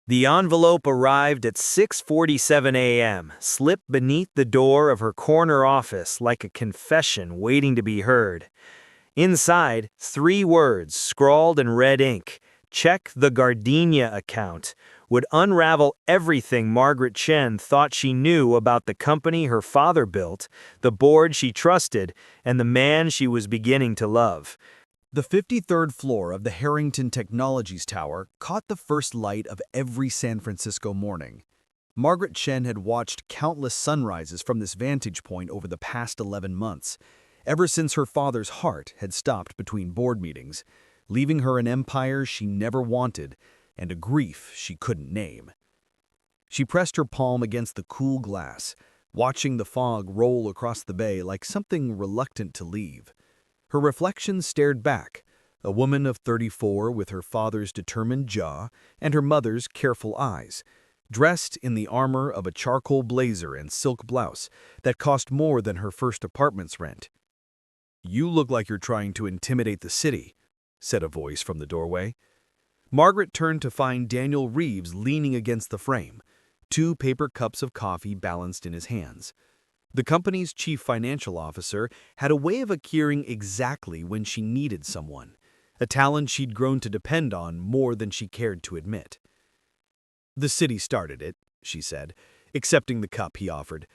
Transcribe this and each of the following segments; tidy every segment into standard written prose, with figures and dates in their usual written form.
The envelope arrived at 6:47 a.m., slipped beneath the door of her corner office like a confession waiting to be heard. Inside, 3 words scrawled in red ink, "Check the Gardenia account," would unravel everything Margaret Chen thought she knew about the company her father built, the board she trusted, and the man she was beginning to love. The 53rd floor of the Harrington Technologies Tower caught the first light of every San Francisco morning. Margaret Chen had watched countless sunrises from this vantage point over the past 11 months, ever since her father's heart had stopped between board meetings, leaving her an empire she never wanted and a grief she couldn't name. She pressed her palm against the cool glass, watching the fog roll across the bay like something reluctant to leave. Her reflection stared back, a woman of 34 with her father's determined jaw and her mother's careful eyes, dressed in the armor of a charcoal blazer and silk blouse that cost more than her first apartment's rent. "You look like you're trying to intimidate the city," said a voice from the doorway. Margaret turned to find Daniel Reeves leaning against the frame, 2 paper cups of coffee balanced in his hands. The company's chief financial officer had a way of appearing exactly when she needed someone, a talent she'd grown to depend on more than she cared to admit. "The city started it," she said, accepting the cup he offered.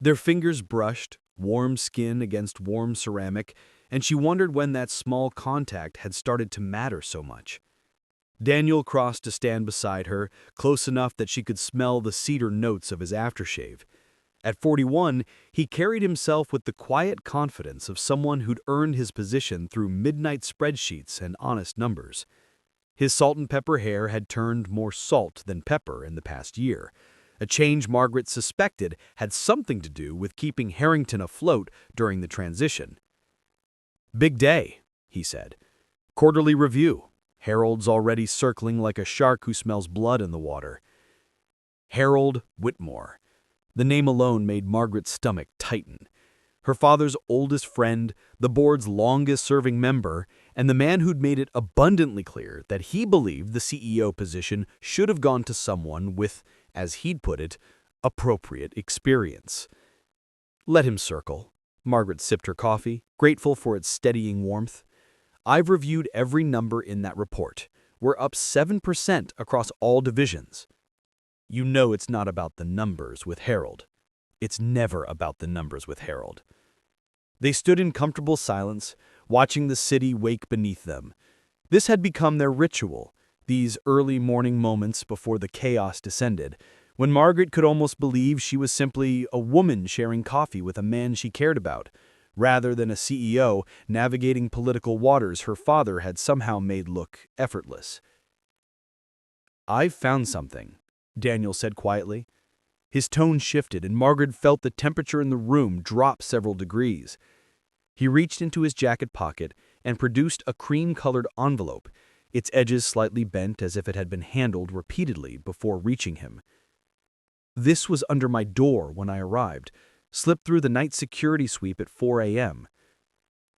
Their fingers brushed, warm skin against warm ceramic, and she wondered when that small contact had started to matter so much. Daniel crossed to stand beside her, close enough that she could smell the cedar notes of his aftershave. At 41, he carried himself with the quiet confidence of someone who'd earned his position through midnight spreadsheets and honest numbers. His salt and pepper hair had turned more salt than pepper in the past year, a change Margaret suspected had something to do with keeping Harrington afloat during the transition. "Big day," he said. "Quarterly review. Harold's already circling like a shark who smells blood in the water." Harold Whitmore. The name alone made Margaret's stomach tighten. Her father's oldest friend, the board's longest-serving member, and the man who'd made it abundantly clear that he believed the CEO position should have gone to someone with, as he'd put it, appropriate experience. "Let him circle." Margaret sipped her coffee, grateful for its steadying warmth. "I've reviewed every number in that report. We're up 7% across all divisions." "You know it's not about the numbers with Harold." "It's never about the numbers with Harold." They stood in comfortable silence, watching the city wake beneath them. This had become their ritual, these early morning moments before the chaos descended, when Margaret could almost believe she was simply a woman sharing coffee with a man she cared about, rather than a CEO navigating political waters her father had somehow made look effortless. "I've found something," Daniel said quietly. His tone shifted, and Margaret felt the temperature in the room drop several degrees. He reached into his jacket pocket and produced a cream-colored envelope, its edges slightly bent as if it had been handled repeatedly before reaching him. "This was under my door when I arrived, slipped through the night security sweep at 4 a.m.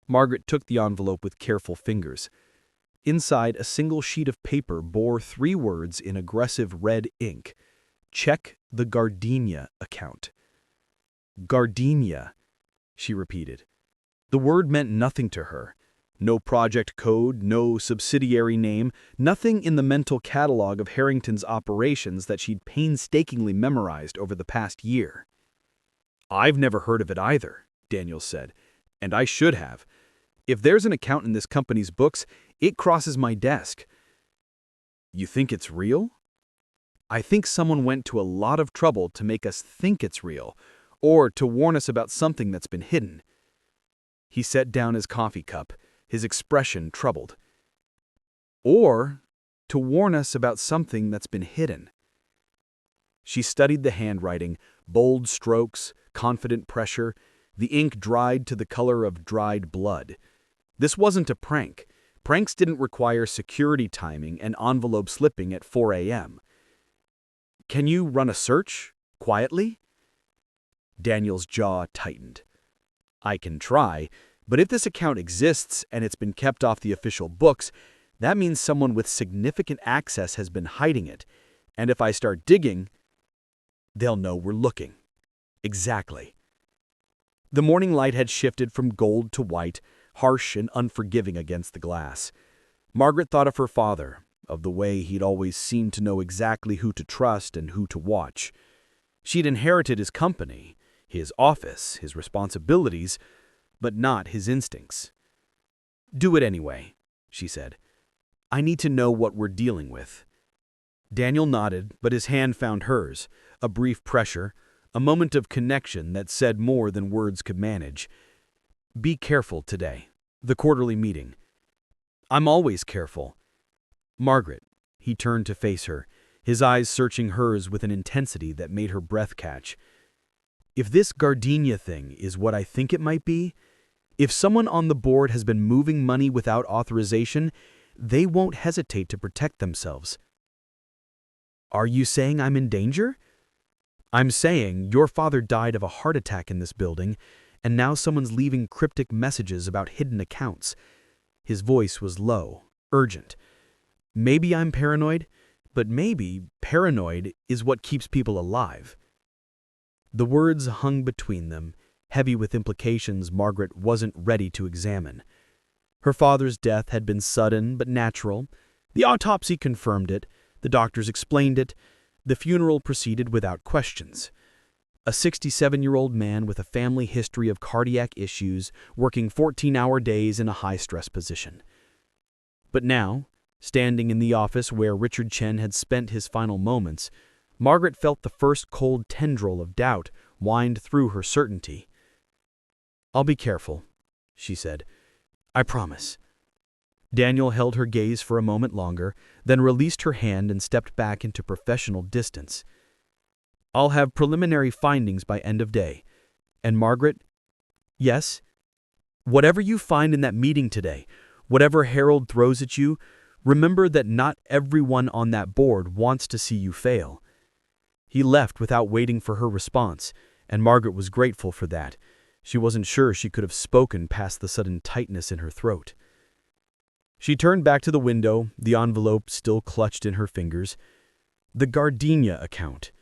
Margaret took the envelope with careful fingers. Inside, a single sheet of paper bore 3 words in aggressive red ink: "Check the Gardenia account." "Gardenia," she repeated. The word meant nothing to her. No project code, no subsidiary name, nothing in the mental catalog of Harrington's operations that she'd painstakingly memorized over the past year. "I've never heard of it either," Daniel said, "and I should have. If there's an account in this company's books, it crosses my desk." "You think it's real?" "I think someone went to a lot of trouble to make us think it's real, or to warn us about something that's been hidden." He set down his coffee cup, his expression troubled. "Or to warn us about something that's been hidden." She studied the handwriting, bold strokes, confident pressure, the ink dried to the color of dried blood. This wasn't a prank. Pranks didn't require security timing and envelope slipping at 4 a.m. "Can you run a search? Quietly?" Daniel's jaw tightened. "I can try, but if this account exists and it's been kept off the official books, that means someone with significant access has been hiding it, And if I start digging, they'll know we're looking. Exactly. The morning light had shifted from gold to white, harsh and unforgiving against the glass. Margaret thought of her father, of the way he'd always seemed to know exactly who to trust and who to watch. She'd inherited his company, his office, his responsibilities, but not his instincts. "Do it anyway," she said. "I need to know what we're dealing with." Daniel nodded, but his hand found hers, a brief pressure, a moment of connection that said more than words could manage. "Be careful today. The quarterly meeting." "I'm always careful." "Margaret," he turned to face her, his eyes searching hers with an intensity that made her breath catch. "If this gardenia thing is what I think it might be, if someone on the board has been moving money without authorization, they won't hesitate to protect themselves." "Are you saying I'm in danger?" "I'm saying your father died of a heart attack in this building, and now someone's leaving cryptic messages about hidden accounts." His voice was low, urgent. "Maybe I'm paranoid, but maybe paranoid is what keeps people alive." The words hung between them, heavy with implications Margaret wasn't ready to examine. Her father's death had been sudden but natural. The autopsy confirmed it, the doctors explained it, the funeral proceeded without questions. A 67-year-old man with a family history of cardiac issues, working 14-hour days in a high-stress position. But now, standing in the office where Richard Chen had spent his final moments, Margaret felt the first cold tendril of doubt wind through her certainty. "I'll be careful," she said. "I promise." Daniel held her gaze for a moment longer, then released her hand and stepped back into professional distance. "I'll have preliminary findings by end of day. And Margaret?" "Yes?" "Whatever you find in that meeting today, whatever Harold throws at you, remember that not everyone on that board wants to see you fail." He left without waiting for her response, and Margaret was grateful for that. She wasn't sure she could have spoken past the sudden tightness in her throat. She turned back to the window, the envelope still clutched in her fingers. The gardenia account.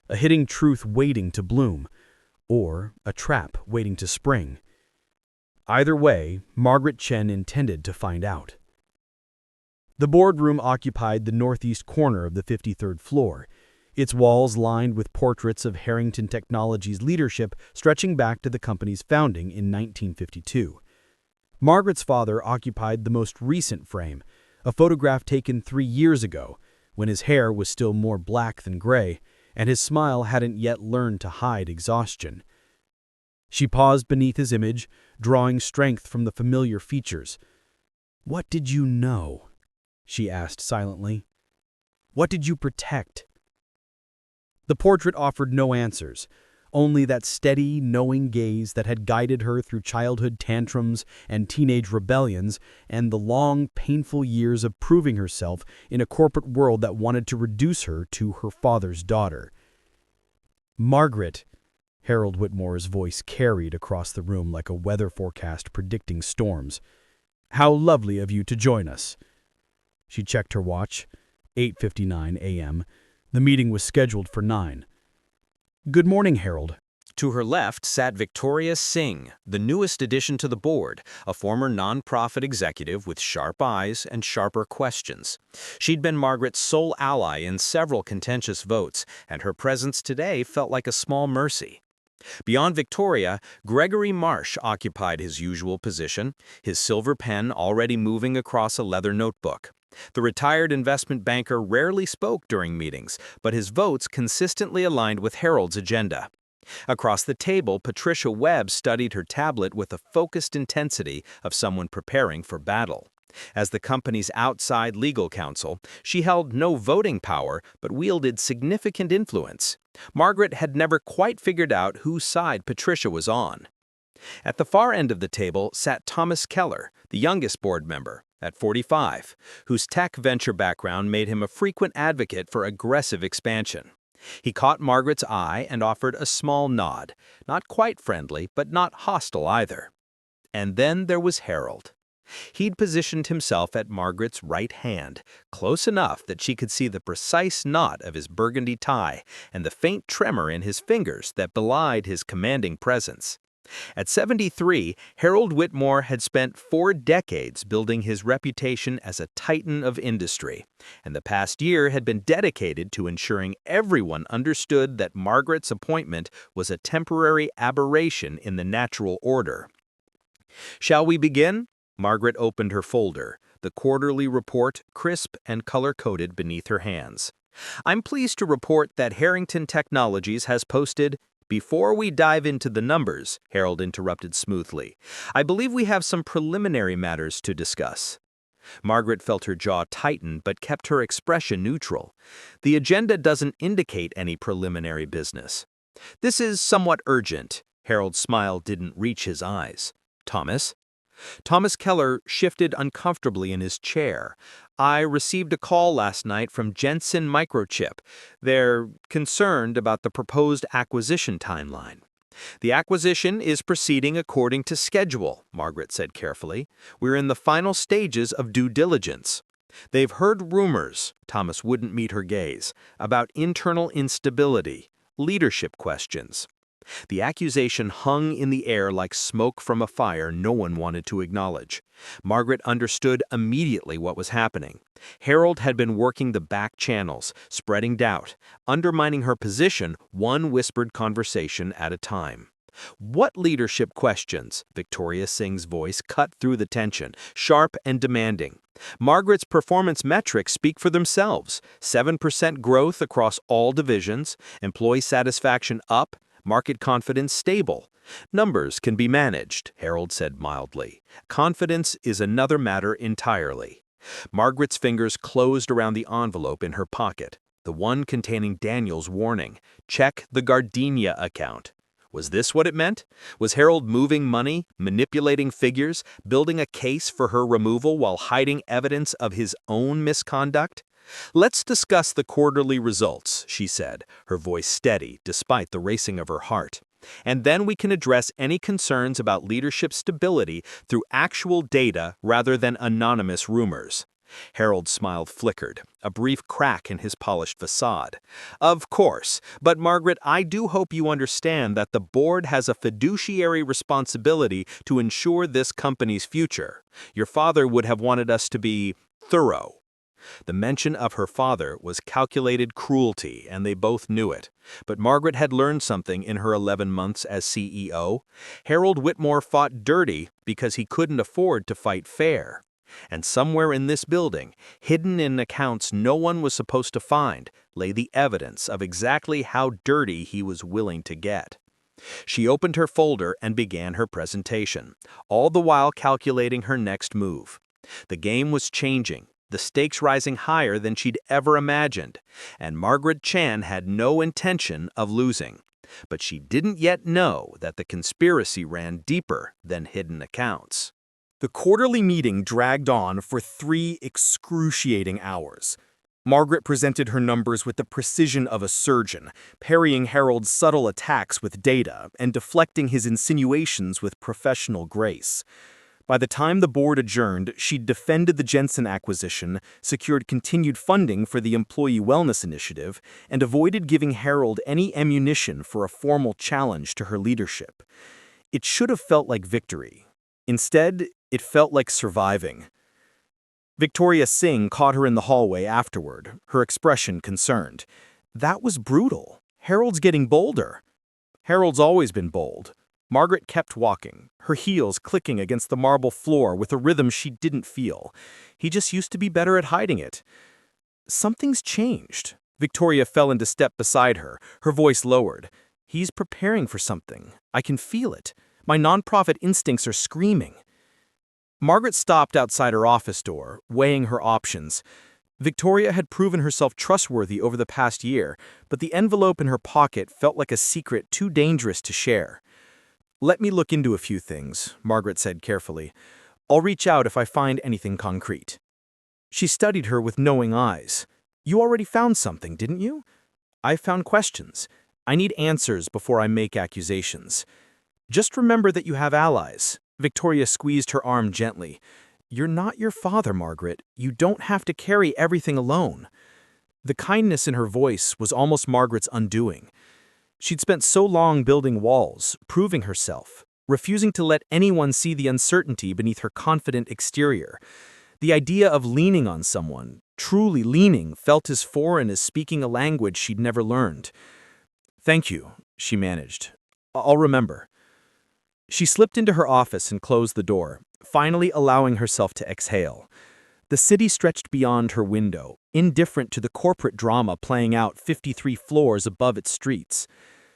A hidden truth waiting to bloom, or a trap waiting to spring. Either way, Margaret Chen intended to find out. The boardroom occupied the northeast corner of the 53rd floor, its walls lined with portraits of Harrington Technologies' leadership stretching back to the company's founding in 1952. Margaret's father occupied the most recent frame, a photograph taken 3 years ago, when his hair was still more black than gray, and his smile hadn't yet learned to hide exhaustion. She paused beneath his image, drawing strength from the familiar features. "What did you know?" she asked silently. "What did you protect?" The portrait offered no answers, only that steady, knowing gaze that had guided her through childhood tantrums and teenage rebellions and the long, painful years of proving herself in a corporate world that wanted to reduce her to her father's daughter. "Margaret," Harold Whitmore's voice carried across the room like a weather forecast predicting storms. "How lovely of you to join us." She checked her watch. 8:59 a.m. The meeting was scheduled for 9. "Good morning, Harold." To her left sat Victoria Singh, the newest addition to the board, a former nonprofit executive with sharp eyes and sharper questions. She'd been Margaret's sole ally in several contentious votes, and her presence today felt like a small mercy. Beyond Victoria, Gregory Marsh occupied his usual position, his silver pen already moving across a leather notebook. The retired investment banker rarely spoke during meetings, but his votes consistently aligned with Harold's agenda. Across the table, Patricia Webb studied her tablet with the focused intensity of someone preparing for battle. As the company's outside legal counsel, she held no voting power but wielded significant influence. Margaret had never quite figured out whose side Patricia was on. At the far end of the table sat Thomas Keller, the youngest board member, at 45, whose tech venture background made him a frequent advocate for aggressive expansion. He caught Margaret's eye and offered a small nod, not quite friendly, but not hostile either. And then there was Harold. He'd positioned himself at Margaret's right hand, close enough that she could see the precise knot of his burgundy tie and the faint tremor in his fingers that belied his commanding presence. At 73, Harold Whitmore had spent 4 decades building his reputation as a titan of industry, and the past year had been dedicated to ensuring everyone understood that Margaret's appointment was a temporary aberration in the natural order. "Shall we begin?" Margaret opened her folder, the quarterly report crisp and color-coded beneath her hands. "I'm pleased to report that Harrington Technologies has posted—" "Before we dive into the numbers," Harold interrupted smoothly, "I believe we have some preliminary matters to discuss." Margaret felt her jaw tighten but kept her expression neutral. "The agenda doesn't indicate any preliminary business." "This is somewhat urgent." Harold's smile didn't reach his eyes. "Thomas?" Thomas Keller shifted uncomfortably in his chair. "I received a call last night from Jensen Microchip. They're concerned about the proposed acquisition timeline." "The acquisition is proceeding according to schedule," Margaret said carefully. "We're in the final stages of due diligence." "They've heard rumors," Thomas wouldn't meet her gaze, "about internal instability, leadership questions." The accusation hung in the air like smoke from a fire no one wanted to acknowledge. Margaret understood immediately what was happening. Harold had been working the back channels, spreading doubt, undermining her position one whispered conversation at a time. "What leadership questions?" Victoria Singh's voice cut through the tension, sharp and demanding. "Margaret's performance metrics speak for themselves. 7% growth across all divisions, employee satisfaction up, market confidence stable. Numbers can be managed," Harold said mildly. "Confidence is another matter entirely." Margaret's fingers closed around the envelope in her pocket, the one containing Daniel's warning, "Check the Gardenia account." Was this what it meant? Was Harold moving money, manipulating figures, building a case for her removal while hiding evidence of his own misconduct? "Let's discuss the quarterly results," she said, her voice steady despite the racing of her heart. "And then we can address any concerns about leadership stability through actual data rather than anonymous rumors." Harold's smile flickered, a brief crack in his polished facade. "Of course, but Margaret, I do hope you understand that the board has a fiduciary responsibility to ensure this company's future. Your father would have wanted us to be thorough." The mention of her father was calculated cruelty, and they both knew it. But Margaret had learned something in her 11 months as CEO. Harold Whitmore fought dirty because he couldn't afford to fight fair. And somewhere in this building, hidden in accounts no one was supposed to find, lay the evidence of exactly how dirty he was willing to get. She opened her folder and began her presentation, all the while calculating her next move. The game was changing, the stakes rising higher than she'd ever imagined, and Margaret Chen had no intention of losing. But she didn't yet know that the conspiracy ran deeper than hidden accounts. The quarterly meeting dragged on for 3 excruciating hours. Margaret presented her numbers with the precision of a surgeon, parrying Harold's subtle attacks with data and deflecting his insinuations with professional grace. By the time the board adjourned, she'd defended the Jensen acquisition, secured continued funding for the Employee Wellness Initiative, and avoided giving Harold any ammunition for a formal challenge to her leadership. It should have felt like victory. Instead, it felt like surviving. Victoria Singh caught her in the hallway afterward, her expression concerned. "That was brutal. Harold's getting bolder." Harold's always been bold. Margaret kept walking, her heels clicking against the marble floor with a rhythm she didn't feel. He just used to be better at hiding it. "Something's changed." Victoria fell into step beside her, her voice lowered. "He's preparing for something. I can feel it. My nonprofit instincts are screaming." Margaret stopped outside her office door, weighing her options. Victoria had proven herself trustworthy over the past year, but the envelope in her pocket felt like a secret too dangerous to share. "Let me look into a few things," Margaret said carefully. "I'll reach out if I find anything concrete." She studied her with knowing eyes. "You already found something, didn't you?" "I found questions. I need answers before I make accusations." "Just remember that you have allies." Victoria squeezed her arm gently. "You're not your father, Margaret. You don't have to carry everything alone." The kindness in her voice was almost Margaret's undoing. She'd spent so long building walls, proving herself, refusing to let anyone see the uncertainty beneath her confident exterior. The idea of leaning on someone, truly leaning, felt as foreign as speaking a language she'd never learned. "Thank you," she managed. "I'll remember." She slipped into her office and closed the door, finally allowing herself to exhale. The city stretched beyond her window, indifferent to the corporate drama playing out 53 floors above its streets.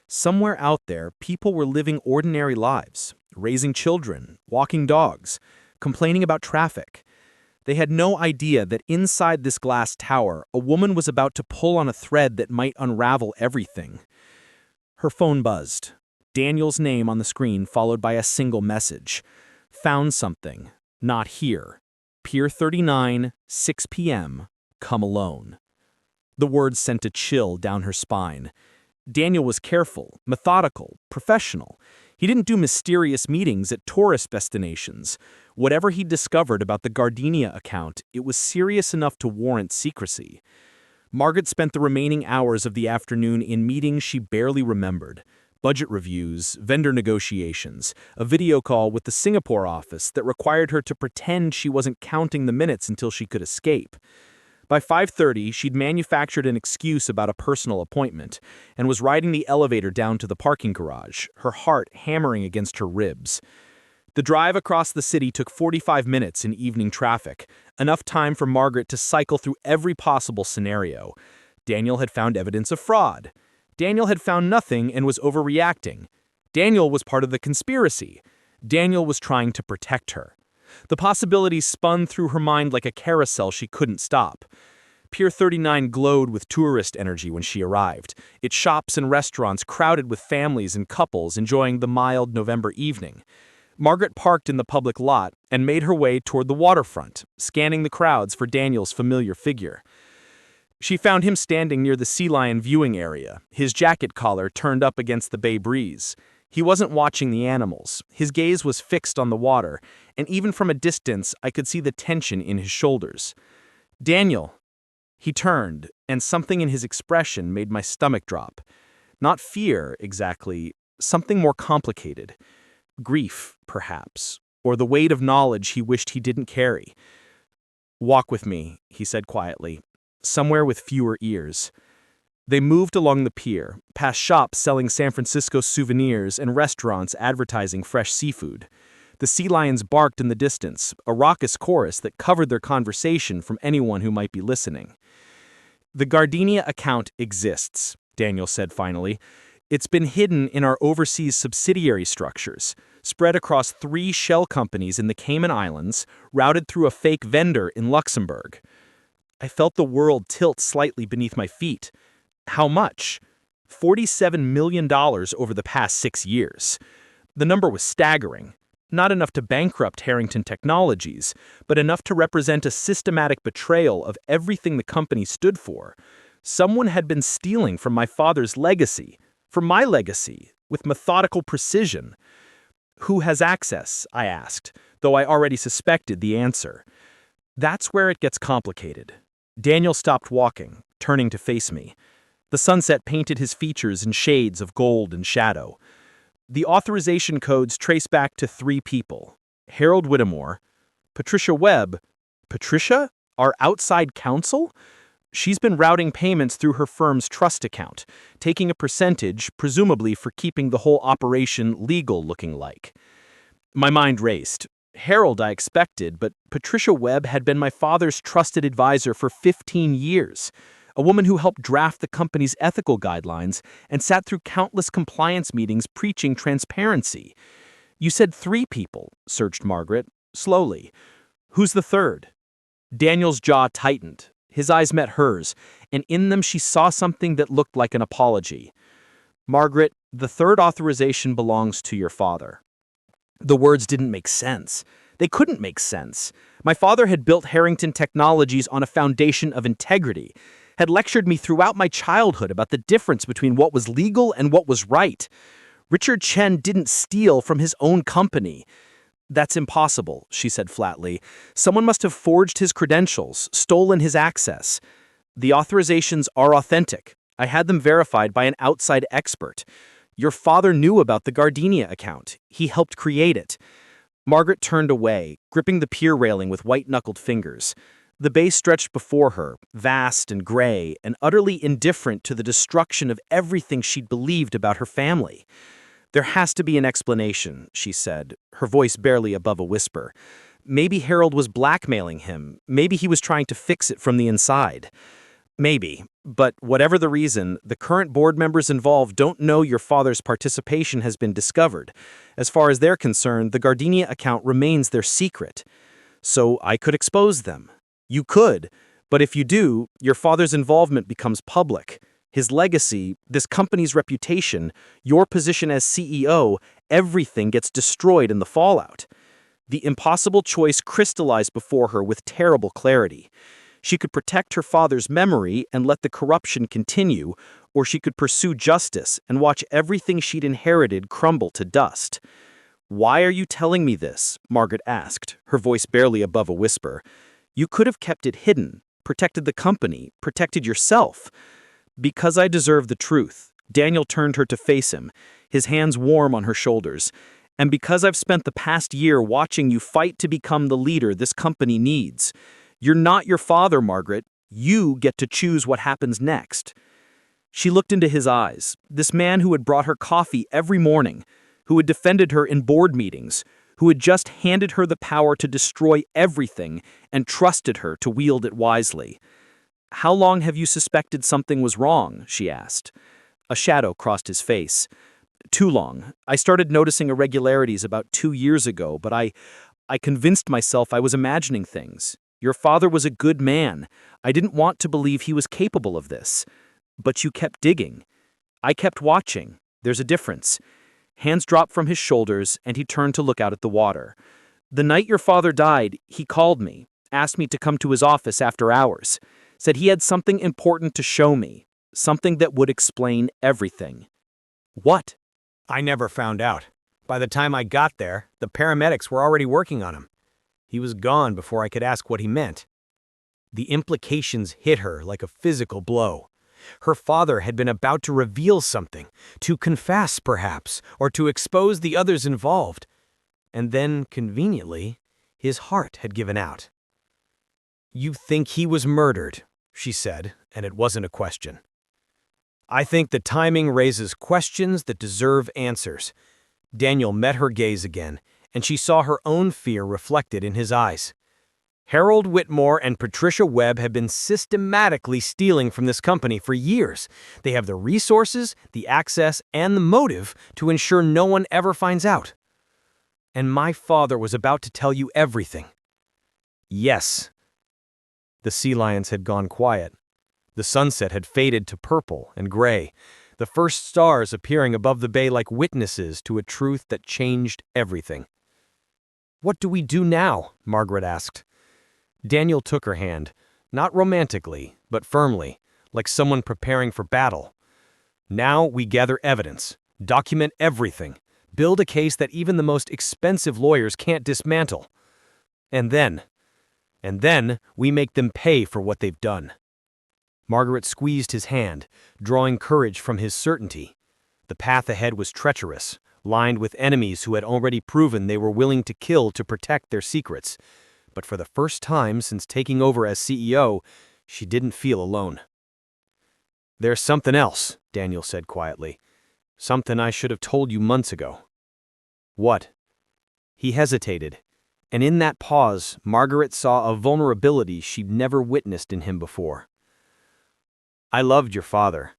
Somewhere out there, people were living ordinary lives, raising children, walking dogs, complaining about traffic. They had no idea that inside this glass tower, a woman was about to pull on a thread that might unravel everything. Her phone buzzed. Daniel's name on the screen followed by a single message. "Found something. Not here. Pier 39, 6 p.m. Come alone." The words sent a chill down her spine. Daniel was careful, methodical, professional. He didn't do mysterious meetings at tourist destinations. Whatever he discovered about the Gardenia account, it was serious enough to warrant secrecy. Margaret spent the remaining hours of the afternoon in meetings she barely remembered. Budget reviews, vendor negotiations, a video call with the Singapore office that required her to pretend she wasn't counting the minutes until she could escape. By 5:30, she'd manufactured an excuse about a personal appointment and was riding the elevator down to the parking garage, her heart hammering against her ribs. The drive across the city took 45 minutes in evening traffic, enough time for Margaret to cycle through every possible scenario. Daniel had found evidence of fraud. Daniel had found nothing and was overreacting. Daniel was part of the conspiracy. Daniel was trying to protect her. The possibilities spun through her mind like a carousel she couldn't stop. Pier 39 glowed with tourist energy when she arrived, its shops and restaurants crowded with families and couples enjoying the mild November evening. Margaret parked in the public lot and made her way toward the waterfront, scanning the crowds for Daniel's familiar figure. She found him standing near the sea lion viewing area, his jacket collar turned up against the bay breeze. He wasn't watching the animals. His gaze was fixed on the water, and even from a distance, I could see the tension in his shoulders. "Daniel." He turned, and something in his expression made my stomach drop. Not fear, exactly, something more complicated. Grief, perhaps, or the weight of knowledge he wished he didn't carry. "Walk with me," he said quietly, "somewhere with fewer ears." They moved along the pier, past shops selling San Francisco souvenirs and restaurants advertising fresh seafood. The sea lions barked in the distance, a raucous chorus that covered their conversation from anyone who might be listening. "The Gardenia account exists," Daniel said finally. "It's been hidden in our overseas subsidiary structures, spread across 3 shell companies in the Cayman Islands, routed through a fake vendor in Luxembourg." I felt the world tilt slightly beneath my feet. How much? $47 million over the past 6 years. The number was staggering. Not enough to bankrupt Harrington Technologies, but enough to represent a systematic betrayal of everything the company stood for. Someone had been stealing from my father's legacy, from my legacy, with methodical precision. "Who has access?" I asked, though I already suspected the answer. That's where it gets complicated. Daniel stopped walking, turning to face me. The sunset painted his features in shades of gold and shadow. The authorization codes trace back to 3 people: Harold Whittemore, Patricia Webb. Patricia? Our outside counsel? She's been routing payments through her firm's trust account, taking a percentage, presumably for keeping the whole operation legal-looking like. My mind raced. Harold I expected, but Patricia Webb had been my father's trusted advisor for 15 years, a woman who helped draft the company's ethical guidelines and sat through countless compliance meetings preaching transparency. "You said 3 people," surged Margaret, slowly. "Who's the third?" Daniel's jaw tightened. His eyes met hers, and in them she saw something that looked like an apology. "Margaret, the third authorization belongs to your father." The words didn't make sense. They couldn't make sense. My father had built Harrington Technologies on a foundation of integrity, had lectured me throughout my childhood about the difference between what was legal and what was right. Richard Chen didn't steal from his own company. That's impossible, she said flatly. Someone must have forged his credentials, stolen his access. The authorizations are authentic. I had them verified by an outside expert. Your father knew about the Gardenia account. He helped create it. Margaret turned away, gripping the pier railing with white-knuckled fingers. The bay stretched before her, vast and gray, and utterly indifferent to the destruction of everything she'd believed about her family. There has to be an explanation, she said, her voice barely above a whisper. Maybe Harold was blackmailing him. Maybe he was trying to fix it from the inside. Maybe. But whatever the reason, the current board members involved don't know your father's participation has been discovered. As far as they're concerned, the Gardenia account remains their secret. So I could expose them. You could. But if you do, your father's involvement becomes public. His legacy, this company's reputation, your position as CEO, everything gets destroyed in the fallout. The impossible choice crystallized before her with terrible clarity. She could protect her father's memory and let the corruption continue, or she could pursue justice and watch everything she'd inherited crumble to dust. "Why are you telling me this?" Margaret asked, her voice barely above a whisper. "You could have kept it hidden, protected the company, protected yourself." "Because I deserve the truth." Daniel turned her to face him, his hands warm on her shoulders. "And because I've spent the past year watching you fight to become the leader this company needs. You're not your father, Margaret. You get to choose what happens next." She looked into his eyes, this man who had brought her coffee every morning, who had defended her in board meetings, who had just handed her the power to destroy everything and trusted her to wield it wisely. "How long have you suspected something was wrong?" she asked. A shadow crossed his face. "Too long. I started noticing irregularities about 2 years ago, but I convinced myself I was imagining things. Your father was a good man. I didn't want to believe he was capable of this. But you kept digging. I kept watching. There's a difference." Hands dropped from his shoulders, and he turned to look out at the water. "The night your father died, he called me, asked me to come to his office after hours, said he had something important to show me, something that would explain everything." "What?" I never found out. By the time I got there, the paramedics were already working on him. He was gone before I could ask what he meant. The implications hit her like a physical blow. Her father had been about to reveal something, to confess perhaps, or to expose the others involved. And then, conveniently, his heart had given out. "You think he was murdered," she said, and it wasn't a question. "I think the timing raises questions that deserve answers." Daniel met her gaze again, and she saw her own fear reflected in his eyes. Harold Whitmore and Patricia Webb have been systematically stealing from this company for years. They have the resources, the access, and the motive to ensure no one ever finds out. And my father was about to tell you everything. Yes. The sea lions had gone quiet. The sunset had faded to purple and gray, the first stars appearing above the bay like witnesses to a truth that changed everything. "What do we do now?" Margaret asked. Daniel took her hand, not romantically, but firmly, like someone preparing for battle. "Now we gather evidence, document everything, build a case that even the most expensive lawyers can't dismantle. And then we make them pay for what they've done." Margaret squeezed his hand, drawing courage from his certainty. The path ahead was treacherous, lined with enemies who had already proven they were willing to kill to protect their secrets. But for the first time since taking over as CEO, she didn't feel alone. "There's something else," Daniel said quietly. "Something I should have told you months ago." "What?" He hesitated, and in that pause, Margaret saw a vulnerability she'd never witnessed in him before. "I loved your father.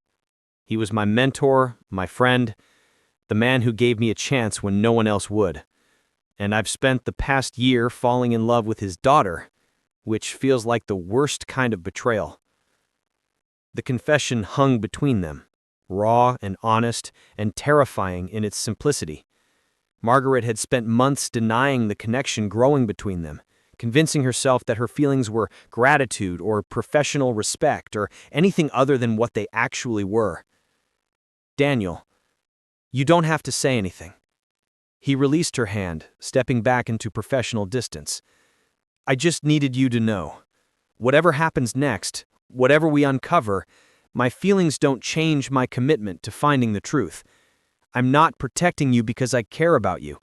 He was my mentor, my friend, the man who gave me a chance when no one else would. And I've spent the past year falling in love with his daughter, which feels like the worst kind of betrayal." The confession hung between them, raw and honest and terrifying in its simplicity. Margaret had spent months denying the connection growing between them, convincing herself that her feelings were gratitude or professional respect or anything other than what they actually were. "Daniel, you don't have to say anything." He released her hand, stepping back into professional distance. I just needed you to know. Whatever happens next, whatever we uncover, my feelings don't change my commitment to finding the truth. I'm not protecting you because I care about you.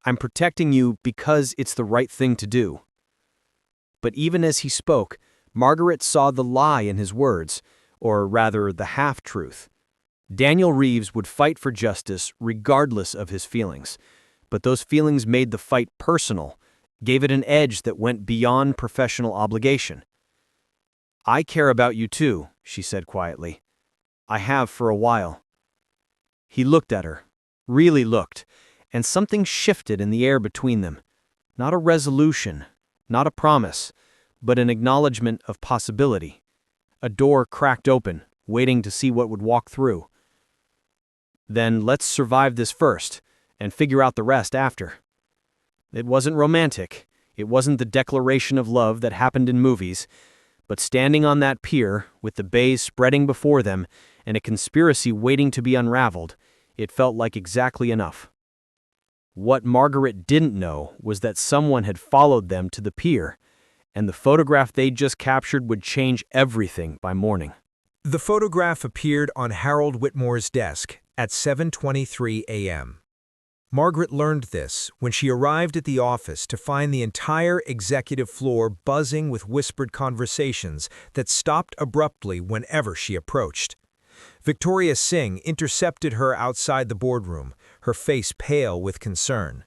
I'm protecting you because it's the right thing to do. But even as he spoke, Margaret saw the lie in his words, or rather the half-truth. Daniel Reeves would fight for justice regardless of his feelings, but those feelings made the fight personal, gave it an edge that went beyond professional obligation. I care about you too, she said quietly. I have for a while. He looked at her, really looked, and something shifted in the air between them. Not a resolution, not a promise, but an acknowledgement of possibility. A door cracked open, waiting to see what would walk through. Then let's survive this first, and figure out the rest after. It wasn't romantic. It wasn't the declaration of love that happened in movies, but standing on that pier, with the bays spreading before them, and a conspiracy waiting to be unraveled, it felt like exactly enough. What Margaret didn't know was that someone had followed them to the pier, and the photograph they'd just captured would change everything by morning. The photograph appeared on Harold Whitmore's desk at 7:23 a.m. Margaret learned this when she arrived at the office to find the entire executive floor buzzing with whispered conversations that stopped abruptly whenever she approached. Victoria Singh intercepted her outside the boardroom, her face pale with concern.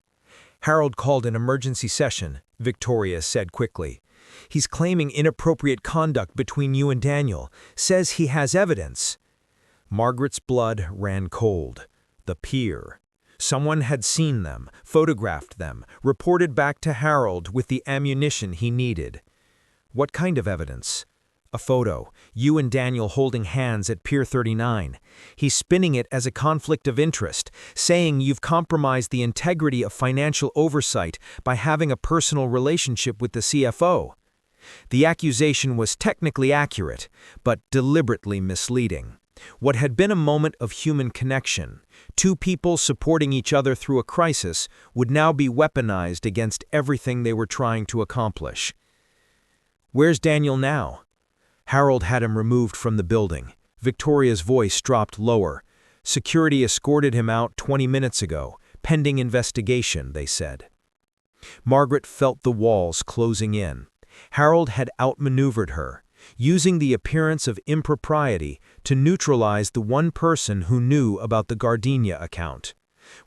Harold called an emergency session, Victoria said quickly. He's claiming inappropriate conduct between you and Daniel, says he has evidence. Margaret's blood ran cold. The pier. Someone had seen them, photographed them, reported back to Harold with the ammunition he needed. What kind of evidence? A photo, you and Daniel holding hands at Pier 39. He's spinning it as a conflict of interest, saying you've compromised the integrity of financial oversight by having a personal relationship with the CFO. The accusation was technically accurate, but deliberately misleading. What had been a moment of human connection, two people supporting each other through a crisis, would now be weaponized against everything they were trying to accomplish. Where's Daniel now? Harold had him removed from the building. Victoria's voice dropped lower. Security escorted him out 20 minutes ago, pending investigation, they said. Margaret felt the walls closing in. Harold had outmaneuvered her, using the appearance of impropriety to neutralize the one person who knew about the Gardenia account.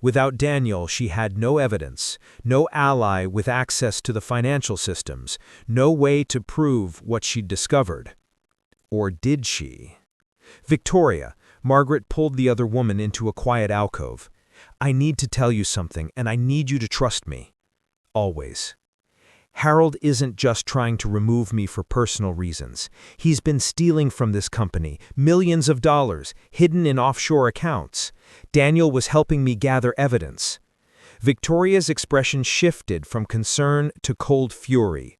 Without Daniel, she had no evidence, no ally with access to the financial systems, no way to prove what she'd discovered. Or did she? Victoria, Margaret pulled the other woman into a quiet alcove. I need to tell you something, and I need you to trust me. Always. Harold isn't just trying to remove me for personal reasons. He's been stealing from this company, millions of dollars, hidden in offshore accounts. Daniel was helping me gather evidence. Victoria's expression shifted from concern to cold fury.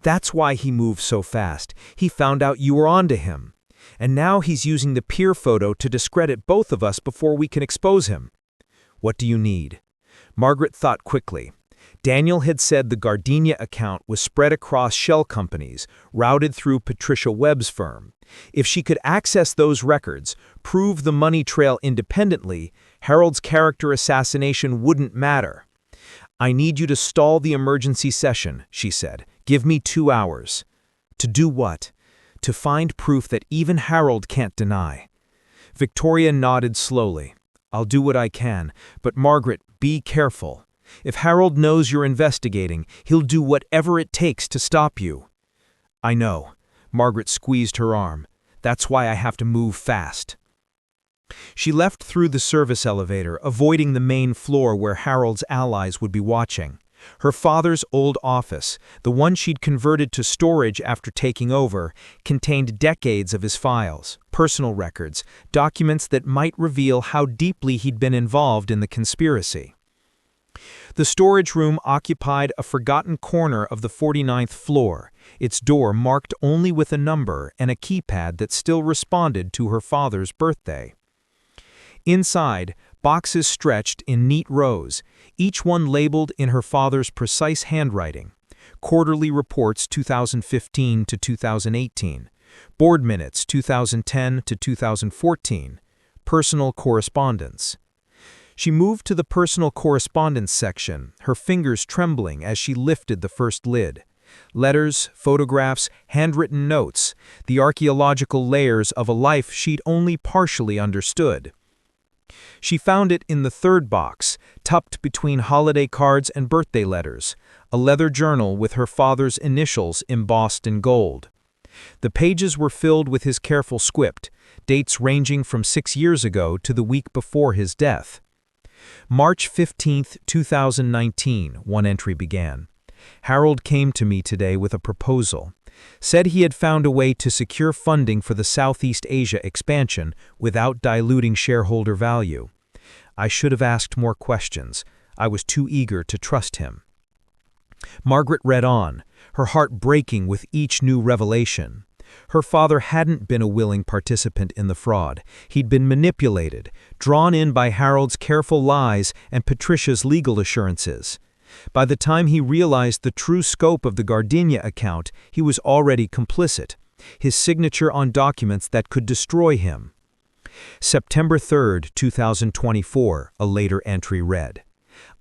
That's why he moved so fast. He found out you were onto him. And now he's using the pier photo to discredit both of us before we can expose him. What do you need? Margaret thought quickly. Daniel had said the Gardenia account was spread across shell companies, routed through Patricia Webb's firm. If she could access those records, prove the money trail independently, Harold's character assassination wouldn't matter. I need you to stall the emergency session, she said. Give me 2 hours. To do what? To find proof that even Harold can't deny. Victoria nodded slowly. I'll do what I can, but Margaret, be careful. If Harold knows you're investigating, he'll do whatever it takes to stop you. I know. Margaret squeezed her arm. That's why I have to move fast. She left through the service elevator, avoiding the main floor where Harold's allies would be watching. Her father's old office, the one she'd converted to storage after taking over, contained decades of his files, personal records, documents that might reveal how deeply he'd been involved in the conspiracy. The storage room occupied a forgotten corner of the 49th floor, its door marked only with a number and a keypad that still responded to her father's birthday. Inside, boxes stretched in neat rows, each one labeled in her father's precise handwriting. Quarterly reports 2015 to 2018, board minutes 2010 to 2014, personal correspondence. She moved to the personal correspondence section, her fingers trembling as she lifted the first lid. Letters, photographs, handwritten notes, the archaeological layers of a life she'd only partially understood. She found it in the third box, tucked between holiday cards and birthday letters, a leather journal with her father's initials embossed in gold. The pages were filled with his careful script, dates ranging from 6 years ago to the week before his death. March 15, 2019, one entry began. Harold came to me today with a proposal. Said he had found a way to secure funding for the Southeast Asia expansion without diluting shareholder value. I should have asked more questions. I was too eager to trust him. Margaret read on, her heart breaking with each new revelation. Her father hadn't been a willing participant in the fraud. He'd been manipulated, drawn in by Harold's careful lies and Patricia's legal assurances. By the time he realized the true scope of the Gardenia account, he was already complicit, his signature on documents that could destroy him. September 3, 2024, a later entry read,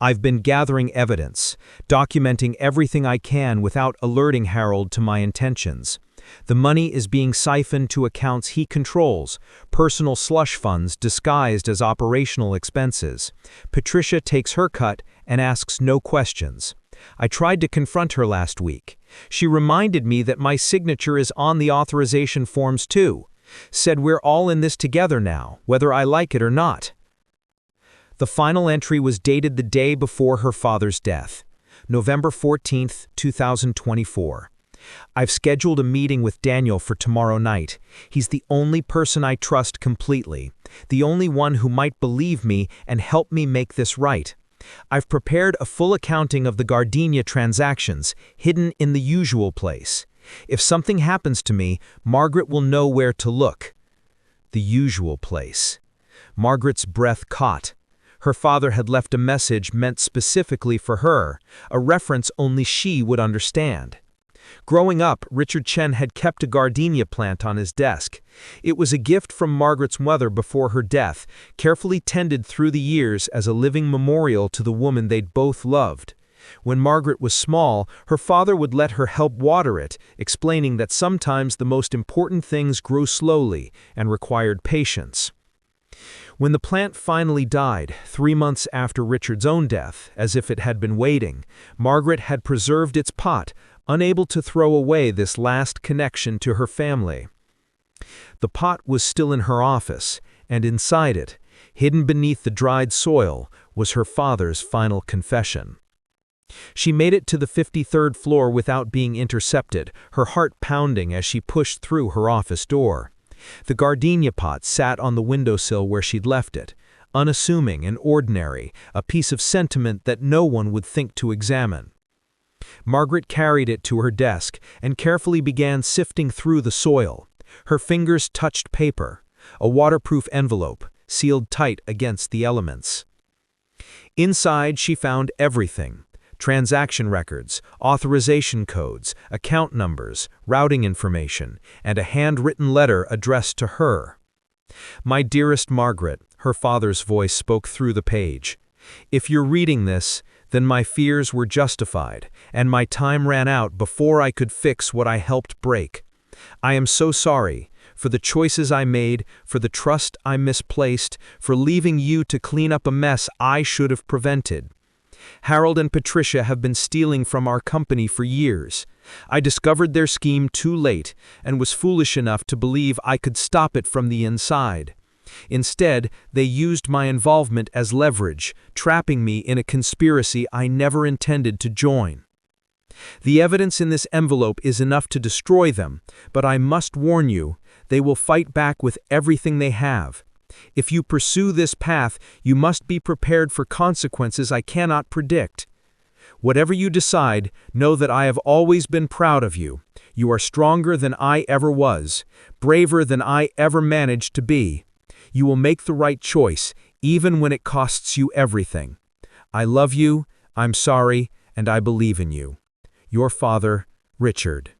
I've been gathering evidence, documenting everything I can without alerting Harold to my intentions. The money is being siphoned to accounts he controls, personal slush funds disguised as operational expenses. Patricia takes her cut and asks no questions. I tried to confront her last week. She reminded me that my signature is on the authorization forms too. Said we're all in this together now, whether I like it or not. The final entry was dated the day before her father's death, November 14, 2024. I've scheduled a meeting with Daniel for tomorrow night. He's the only person I trust completely, the only one who might believe me and help me make this right. I've prepared a full accounting of the Gardenia transactions, hidden in the usual place. If something happens to me, Margaret will know where to look. The usual place. Margaret's breath caught. Her father had left a message meant specifically for her, a reference only she would understand. Growing up, Richard Chen had kept a gardenia plant on his desk. It was a gift from Margaret's mother before her death, carefully tended through the years as a living memorial to the woman they'd both loved. When Margaret was small, her father would let her help water it, explaining that sometimes the most important things grew slowly and required patience. When the plant finally died, 3 months after Richard's own death, as if it had been waiting, Margaret had preserved its pot, unable to throw away this last connection to her family. The pot was still in her office, and inside it, hidden beneath the dried soil, was her father's final confession. She made it to the 53rd floor without being intercepted, her heart pounding as she pushed through her office door. The gardenia pot sat on the windowsill where she'd left it, unassuming and ordinary, a piece of sentiment that no one would think to examine. Margaret carried it to her desk and carefully began sifting through the soil. Her fingers touched paper, a waterproof envelope, sealed tight against the elements. Inside she found everything: transaction records, authorization codes, account numbers, routing information, and a handwritten letter addressed to her. "My dearest Margaret," her father's voice spoke through the page. "If you're reading this, then my fears were justified, and my time ran out before I could fix what I helped break. I am so sorry for the choices I made, for the trust I misplaced, for leaving you to clean up a mess I should have prevented. Harold and Patricia have been stealing from our company for years. I discovered their scheme too late and was foolish enough to believe I could stop it from the inside. Instead, they used my involvement as leverage, trapping me in a conspiracy I never intended to join. The evidence in this envelope is enough to destroy them, but I must warn you, they will fight back with everything they have. If you pursue this path, you must be prepared for consequences I cannot predict. Whatever you decide, know that I have always been proud of you. You are stronger than I ever was, braver than I ever managed to be. You will make the right choice, even when it costs you everything. I love you, I'm sorry, and I believe in you. Your father, Richard.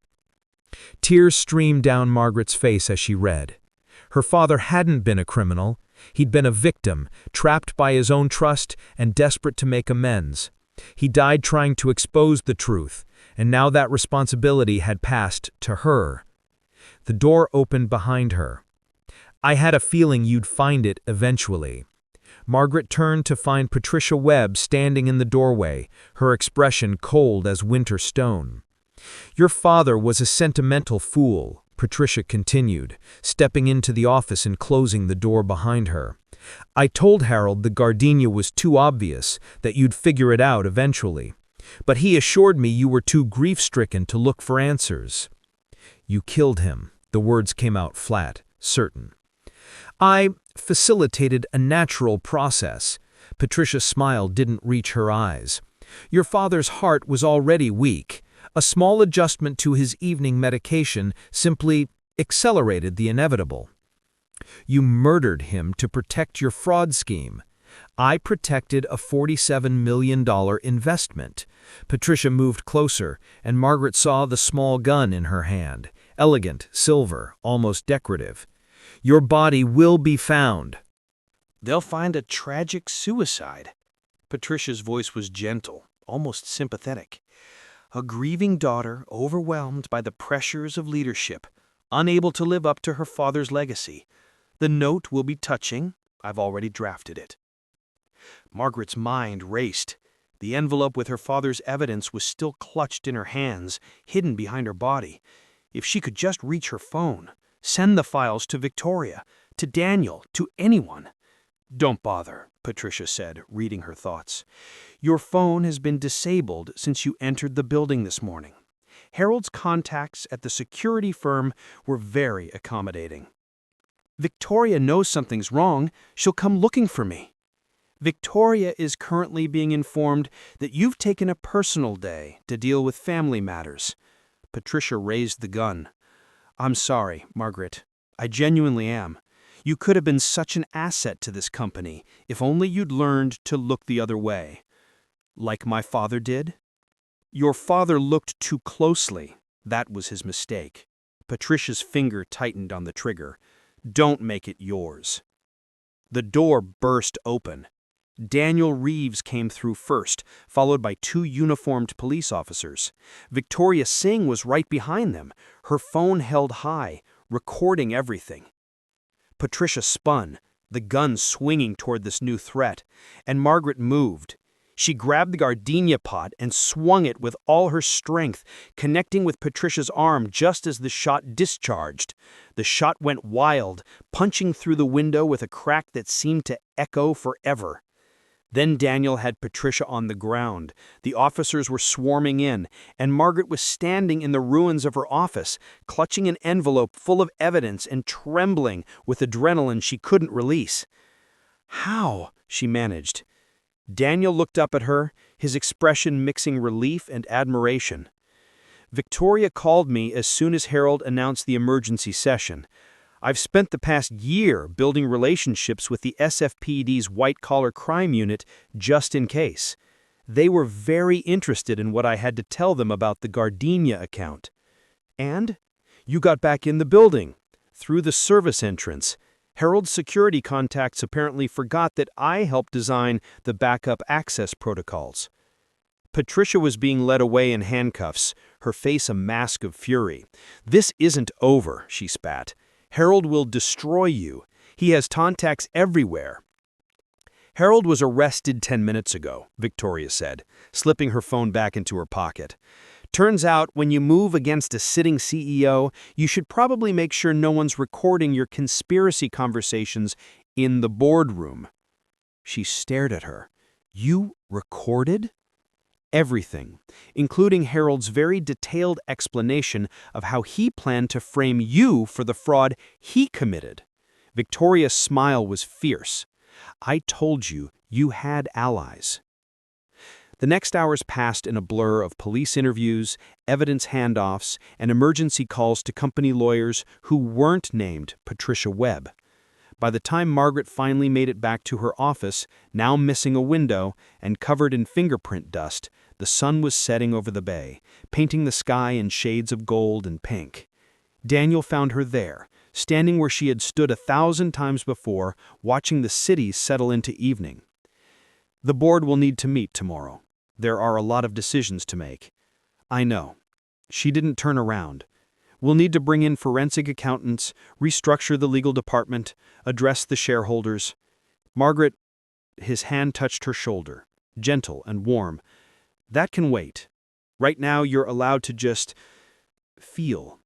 Tears streamed down Margaret's face as she read. Her father hadn't been a criminal. He'd been a victim, trapped by his own trust and desperate to make amends. He died trying to expose the truth, and now that responsibility had passed to her. The door opened behind her. I had a feeling you'd find it eventually. Margaret turned to find Patricia Webb standing in the doorway, her expression cold as winter stone. Your father was a sentimental fool, Patricia continued, stepping into the office and closing the door behind her. I told Harold the gardenia was too obvious, that you'd figure it out eventually. But he assured me you were too grief-stricken to look for answers. You killed him. The words came out flat, certain. I facilitated a natural process. Patricia's smile didn't reach her eyes. Your father's heart was already weak. A small adjustment to his evening medication simply accelerated the inevitable. You murdered him to protect your fraud scheme. I protected a $47 million investment. Patricia moved closer, and Margaret saw the small gun in her hand. Elegant, silver, almost decorative. Your body will be found. They'll find a tragic suicide. Patricia's voice was gentle, almost sympathetic. A grieving daughter overwhelmed by the pressures of leadership, unable to live up to her father's legacy. The note will be touching. I've already drafted it. Margaret's mind raced. The envelope with her father's evidence was still clutched in her hands, hidden behind her body. If she could just reach her phone, send the files to Victoria, to Daniel, to anyone. Don't bother, Patricia said, reading her thoughts. Your phone has been disabled since you entered the building this morning. Harold's contacts at the security firm were very accommodating. Victoria knows something's wrong. She'll come looking for me. Victoria is currently being informed that you've taken a personal day to deal with family matters. Patricia raised the gun. I'm sorry, Margaret. I genuinely am. You could have been such an asset to this company if only you'd learned to look the other way. Like my father did? Your father looked too closely. That was his mistake. Patricia's finger tightened on the trigger. Don't make it yours. The door burst open. Daniel Reeves came through first, followed by two uniformed police officers. Victoria Singh was right behind them, her phone held high, recording everything. Patricia spun, the gun swinging toward this new threat, and Margaret moved. She grabbed the gardenia pot and swung it with all her strength, connecting with Patricia's arm just as the shot discharged. The shot went wild, punching through the window with a crack that seemed to echo forever. Then Daniel had Patricia on the ground. The officers were swarming in, and Margaret was standing in the ruins of her office, clutching an envelope full of evidence and trembling with adrenaline she couldn't release. How? She managed. Daniel looked up at her, his expression mixing relief and admiration. Victoria called me as soon as Harold announced the emergency session. I've spent the past year building relationships with the SFPD's white-collar crime unit just in case. They were very interested in what I had to tell them about the Gardenia account. And you got back in the building, through the service entrance. Harold's security contacts apparently forgot that I helped design the backup access protocols. Patricia was being led away in handcuffs, her face a mask of fury. This isn't over, she spat. Harold will destroy you. He has contacts everywhere. Harold was arrested 10 minutes ago, Victoria said, slipping her phone back into her pocket. Turns out, when you move against a sitting CEO, you should probably make sure no one's recording your conspiracy conversations in the boardroom. She stared at her. You recorded? Everything, including Harold's very detailed explanation of how he planned to frame you for the fraud he committed. Victoria's smile was fierce. I told you, you had allies. The next hours passed in a blur of police interviews, evidence handoffs, and emergency calls to company lawyers who weren't named Patricia Webb. By the time Margaret finally made it back to her office, now missing a window and covered in fingerprint dust, the sun was setting over the bay, painting the sky in shades of gold and pink. Daniel found her there, standing where she had stood 1,000 times before, watching the city settle into evening. "The board will need to meet tomorrow. There are a lot of decisions to make." "I know." She didn't turn around. "We'll need to bring in forensic accountants, restructure the legal department, address the shareholders." Margaret, his hand touched her shoulder, gentle and warm. "That can wait. Right now you're allowed to just feel."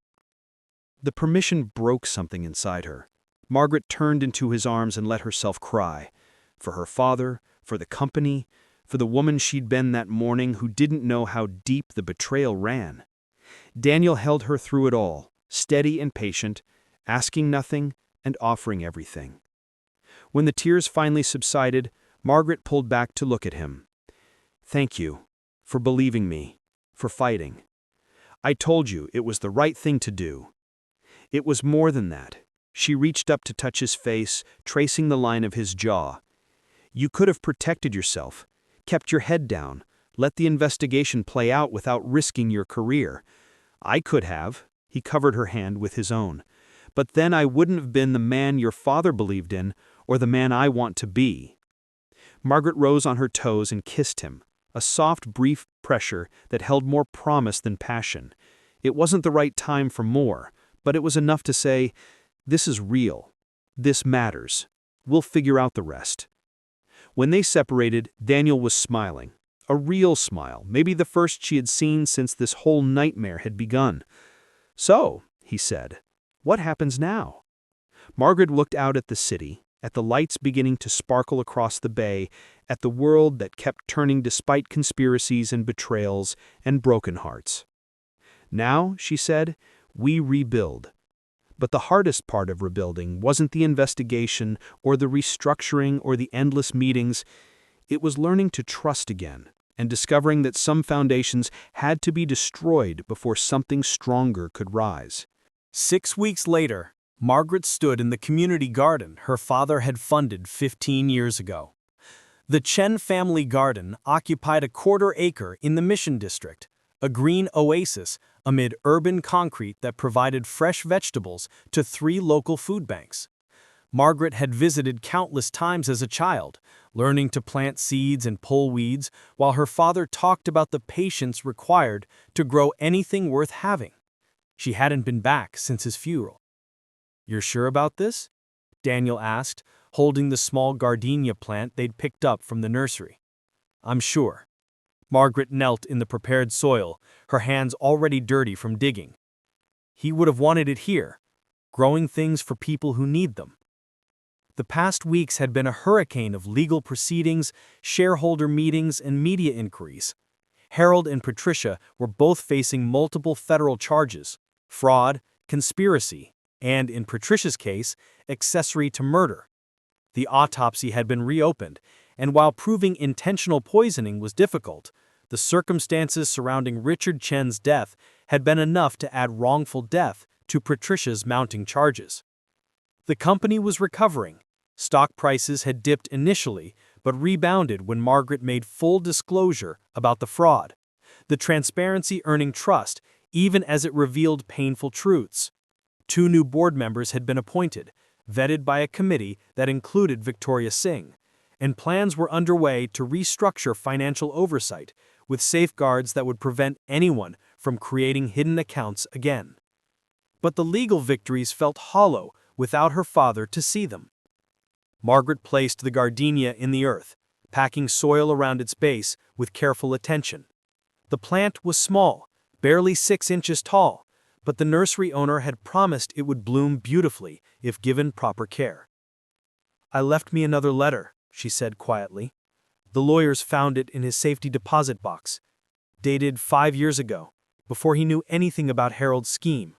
The permission broke something inside her. Margaret turned into his arms and let herself cry. For her father, for the company, for the woman she'd been that morning who didn't know how deep the betrayal ran. Daniel held her through it all, steady and patient, asking nothing and offering everything. When the tears finally subsided, Margaret pulled back to look at him. "Thank you for believing me, for fighting. I told you it was the right thing to do." It was more than that. She reached up to touch his face, tracing the line of his jaw. "You could have protected yourself, kept your head down, let the investigation play out without risking your career. I could have." He covered her hand with his own. "But then I wouldn't have been the man your father believed in, or the man I want to be." Margaret rose on her toes and kissed him, a soft, brief pressure that held more promise than passion. It wasn't the right time for more, but it was enough to say, "This is real. This matters. We'll figure out the rest." When they separated, Daniel was smiling. A real smile, maybe the first she had seen since this whole nightmare had begun. "So," he said, "what happens now?" Margaret looked out at the city, at the lights beginning to sparkle across the bay, at the world that kept turning despite conspiracies and betrayals and broken hearts. "Now," she said, "we rebuild." But the hardest part of rebuilding wasn't the investigation or the restructuring or the endless meetings. It was learning to trust again and discovering that some foundations had to be destroyed before something stronger could rise. 6 weeks later, Margaret stood in the community garden her father had funded 15 years ago. The Chen family garden occupied a quarter-acre in the Mission District, a green oasis amid urban concrete that provided fresh vegetables to 3 local food banks. Margaret had visited countless times as a child, learning to plant seeds and pull weeds, while her father talked about the patience required to grow anything worth having. She hadn't been back since his funeral. "You're sure about this?" Daniel asked, holding the small gardenia plant they'd picked up from the nursery. "I'm sure." Margaret knelt in the prepared soil, her hands already dirty from digging. He would have wanted it here, growing things for people who need them. The past weeks had been a hurricane of legal proceedings, shareholder meetings, and media inquiries. Harold and Patricia were both facing multiple federal charges: fraud, conspiracy, and, in Patricia's case, accessory to murder. The autopsy had been reopened, and while proving intentional poisoning was difficult, the circumstances surrounding Richard Chen's death had been enough to add wrongful death to Patricia's mounting charges. The company was recovering. Stock prices had dipped initially, but rebounded when Margaret made full disclosure about the fraud. The transparency earning trust, even as it revealed painful truths. 2 new board members had been appointed, vetted by a committee that included Victoria Singh, and plans were underway to restructure financial oversight with safeguards that would prevent anyone from creating hidden accounts again. But the legal victories felt hollow without her father to see them. Margaret placed the gardenia in the earth, packing soil around its base with careful attention. The plant was small, barely 6 inches tall, but the nursery owner had promised it would bloom beautifully if given proper care. "I left me another letter," she said quietly. "The lawyers found it in his safety deposit box, dated 5 years ago, before he knew anything about Harold's scheme."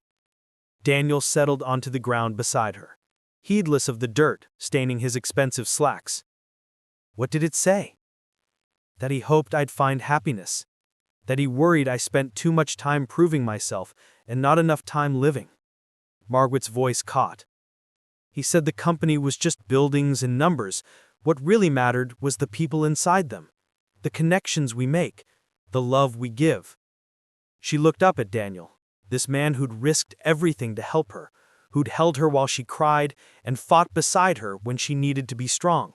Daniel settled onto the ground beside her, heedless of the dirt staining his expensive slacks. "What did it say?" "That he hoped I'd find happiness. That he worried I spent too much time proving myself and not enough time living." Margaret's voice caught. He said the company was just buildings and numbers. What really mattered was the people inside them, the connections we make, the love we give. She looked up at Daniel, this man who'd risked everything to help her, who'd held her while she cried and fought beside her when she needed to be strong.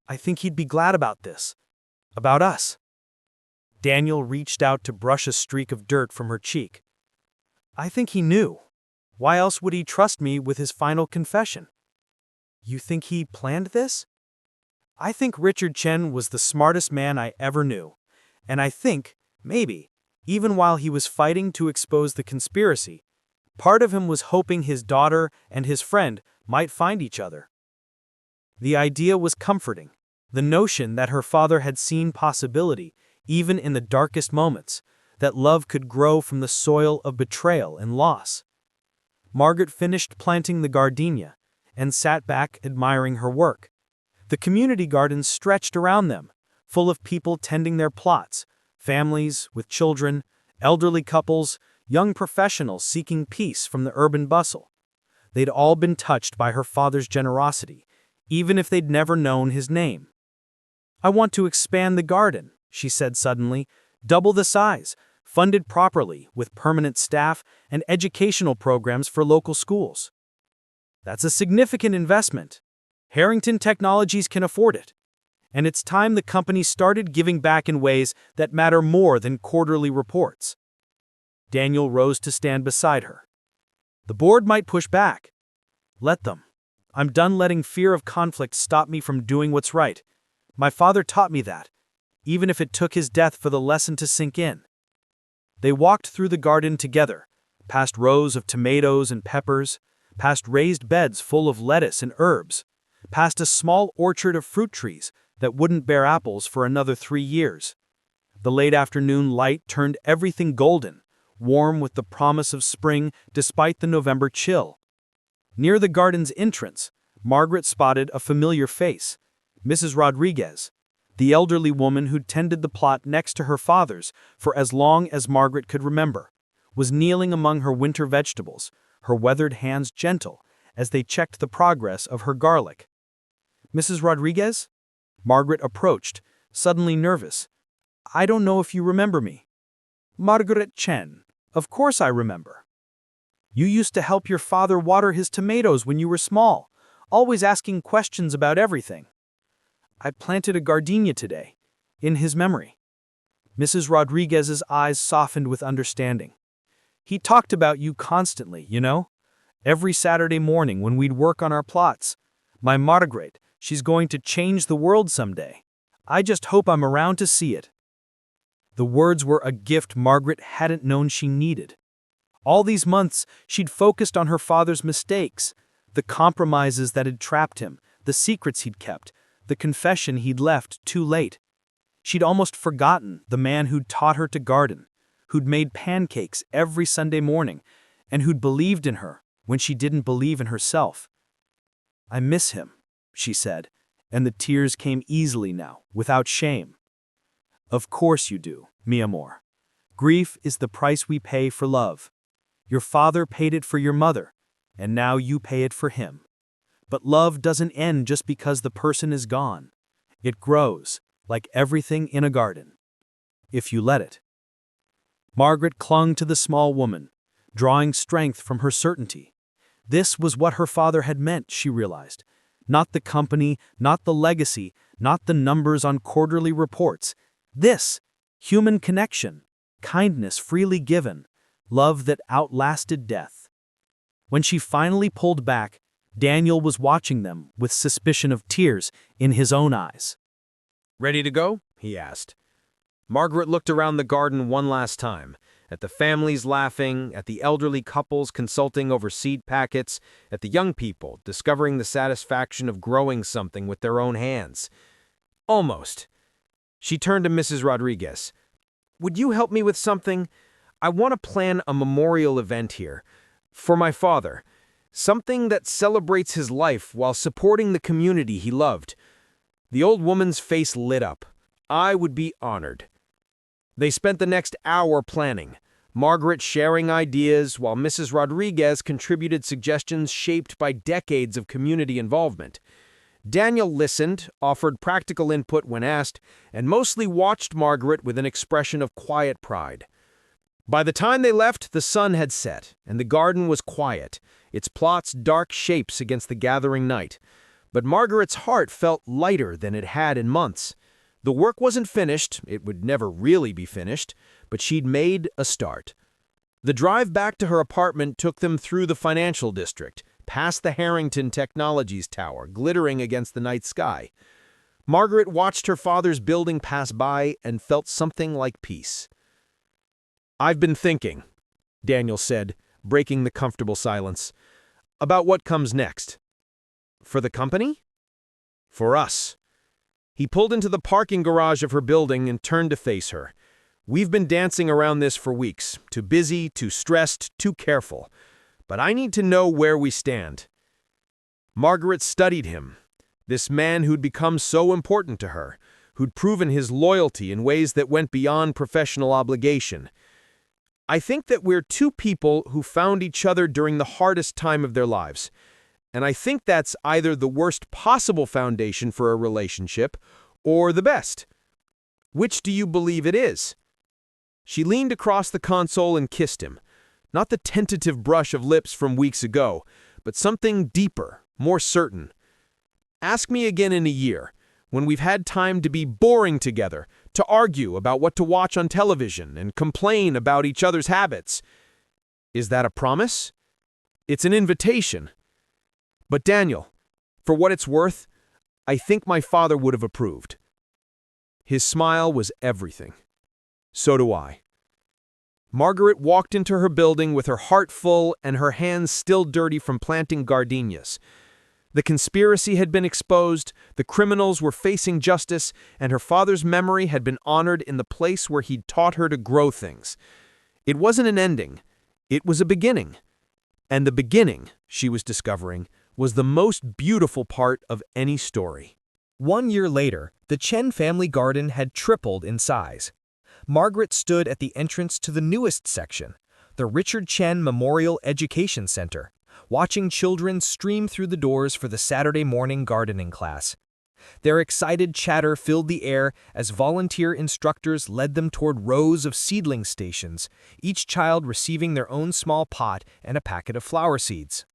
I think he'd be glad about this, about us. Daniel reached out to brush a streak of dirt from her cheek. I think he knew. Why else would he trust me with his final confession? You think he planned this? I think Richard Chen was the smartest man I ever knew. And I think, maybe, even while he was fighting to expose the conspiracy, part of him was hoping his daughter and his friend might find each other. The idea was comforting, the notion that her father had seen possibility, even in the darkest moments, that love could grow from the soil of betrayal and loss. Margaret finished planting the gardenia and sat back admiring her work. The community gardens stretched around them, full of people tending their plots, families with children, elderly couples, young professionals seeking peace from the urban bustle. They'd all been touched by her father's generosity, even if they'd never known his name. I want to expand the garden, she said suddenly, double the size, funded properly with permanent staff and educational programs for local schools. That's a significant investment. Harrington Technologies can afford it. And it's time the company started giving back in ways that matter more than quarterly reports. Daniel rose to stand beside her. The board might push back. Let them. I'm done letting fear of conflict stop me from doing what's right. My father taught me that, even if it took his death for the lesson to sink in. They walked through the garden together, past rows of tomatoes and peppers, past raised beds full of lettuce and herbs, past a small orchard of fruit trees that wouldn't bear apples for another 3 years. The late afternoon light turned everything golden, warm with the promise of spring despite the November chill. Near the garden's entrance, Margaret spotted a familiar face, Mrs. Rodriguez, the elderly woman who'd tended the plot next to her father's for as long as Margaret could remember, was kneeling among her winter vegetables, her weathered hands gentle as they checked the progress of her garlic. Mrs. Rodriguez? Margaret approached, suddenly nervous. I don't know if you remember me. Margaret Chen. Of course I remember. You used to help your father water his tomatoes when you were small, always asking questions about everything. I planted a gardenia today, in his memory. Mrs. Rodriguez's eyes softened with understanding. He talked about you constantly, you know? Every Saturday morning when we'd work on our plots. My Margaret, she's going to change the world someday. I just hope I'm around to see it. The words were a gift Margaret hadn't known she needed. All these months, she'd focused on her father's mistakes, the compromises that had trapped him, the secrets he'd kept, the confession he'd left too late. She'd almost forgotten the man who'd taught her to garden, who'd made pancakes every Sunday morning, and who'd believed in her when she didn't believe in herself. I miss him, she said, and the tears came easily now, without shame. Of course you do, mi amor. Grief is the price we pay for love. Your father paid it for your mother, and now you pay it for him. But love doesn't end just because the person is gone. It grows, like everything in a garden, if you let it. Margaret clung to the small woman, drawing strength from her certainty. This was what her father had meant, she realized. Not the company, not the legacy, not the numbers on quarterly reports. This, human connection, kindness freely given, love that outlasted death. When she finally pulled back, Daniel was watching them with suspicion of tears in his own eyes. Ready to go? He asked. Margaret looked around the garden one last time, at the families laughing, at the elderly couples consulting over seed packets, at the young people discovering the satisfaction of growing something with their own hands. Almost. She turned to Mrs. Rodriguez. Would you help me with something? I want to plan a memorial event here. For my father. Something that celebrates his life while supporting the community he loved. The old woman's face lit up. I would be honored. They spent the next hour planning. Margaret sharing ideas while Mrs. Rodriguez contributed suggestions shaped by decades of community involvement. Daniel listened, offered practical input when asked, and mostly watched Margaret with an expression of quiet pride. By the time they left, the sun had set, and the garden was quiet, its plots dark shapes against the gathering night. But Margaret's heart felt lighter than it had in months. The work wasn't finished, it would never really be finished, but she'd made a start. The drive back to her apartment took them through the financial district, past the Harrington Technologies Tower, glittering against the night sky. Margaret watched her father's building pass by and felt something like peace. "I've been thinking," Daniel said, breaking the comfortable silence, "about what comes next." "For the company?" "For us." He pulled into the parking garage of her building and turned to face her. "We've been dancing around this for weeks, too busy, too stressed, too careful. But I need to know where we stand." Margaret studied him, this man who'd become so important to her, who'd proven his loyalty in ways that went beyond professional obligation. "I think that we're two people who found each other during the hardest time of their lives. And I think that's either the worst possible foundation for a relationship or the best. Which do you believe it is?" She leaned across the console and kissed him. Not the tentative brush of lips from weeks ago, but something deeper, more certain. "Ask me again in a year, when we've had time to be boring together, to argue about what to watch on television and complain about each other's habits." "Is that a promise?" "It's an invitation. But Daniel, for what it's worth, I think my father would have approved." His smile was everything. "So do I." Margaret walked into her building with her heart full and her hands still dirty from planting gardenias. The conspiracy had been exposed, the criminals were facing justice, and her father's memory had been honored in the place where he'd taught her to grow things. It wasn't an ending, it was a beginning. And the beginning, she was discovering, was the most beautiful part of any story. 1 year later, the Chen family garden had tripled in size. Margaret stood at the entrance to the newest section, the Richard Chen Memorial Education Center, watching children stream through the doors for the Saturday morning gardening class. Their excited chatter filled the air as volunteer instructors led them toward rows of seedling stations, each child receiving their own small pot and a packet of flower seeds.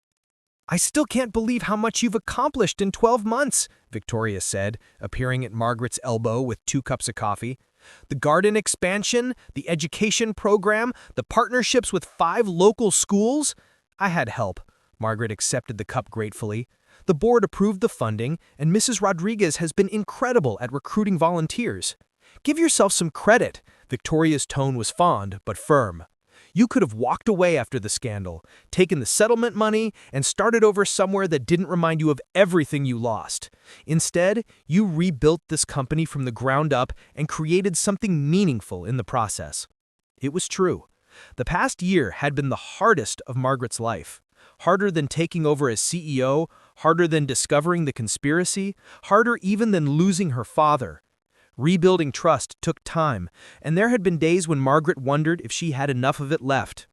"I still can't believe how much you've accomplished in 12 months, Victoria said, appearing at Margaret's elbow with 2 cups of coffee. "The garden expansion, the education program, the partnerships with 5 local schools." "I had help." Margaret accepted the cup gratefully. "The board approved the funding, and Mrs. Rodriguez has been incredible at recruiting volunteers." "Give yourself some credit." Victoria's tone was fond, but firm. "You could have walked away after the scandal, taken the settlement money, and started over somewhere that didn't remind you of everything you lost. Instead, you rebuilt this company from the ground up and created something meaningful in the process." It was true. The past year had been the hardest of Margaret's life. Harder than taking over as CEO, harder than discovering the conspiracy, harder even than losing her father. Rebuilding trust took time, and there had been days when Margaret wondered if she had enough of it left.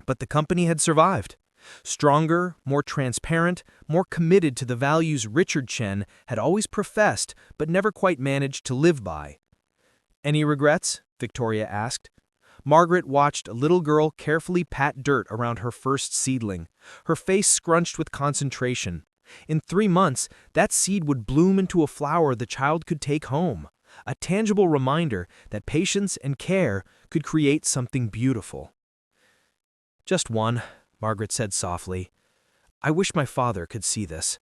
But the company had survived. Stronger, more transparent, more committed to the values Richard Chen had always professed but never quite managed to live by. "Any regrets?" Victoria asked. Margaret watched a little girl carefully pat dirt around her first seedling, her face scrunched with concentration. In 3 months, that seed would bloom into a flower the child could take home, a tangible reminder that patience and care could create something beautiful. "Just one," Margaret said softly. "I wish my father could see this."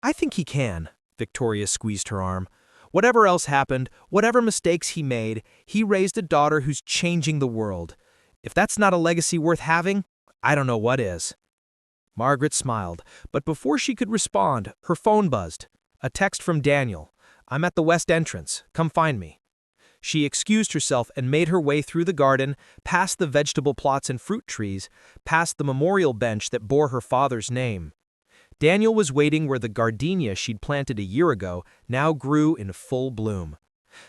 "I think he can," Victoria squeezed her arm. "Whatever else happened, whatever mistakes he made, he raised a daughter who's changing the world. If that's not a legacy worth having, I don't know what is." Margaret smiled, but before she could respond, her phone buzzed. A text from Daniel. "I'm at the west entrance. Come find me." She excused herself and made her way through the garden, past the vegetable plots and fruit trees, past the memorial bench that bore her father's name. Daniel was waiting where the gardenia she'd planted a year ago now grew in full bloom.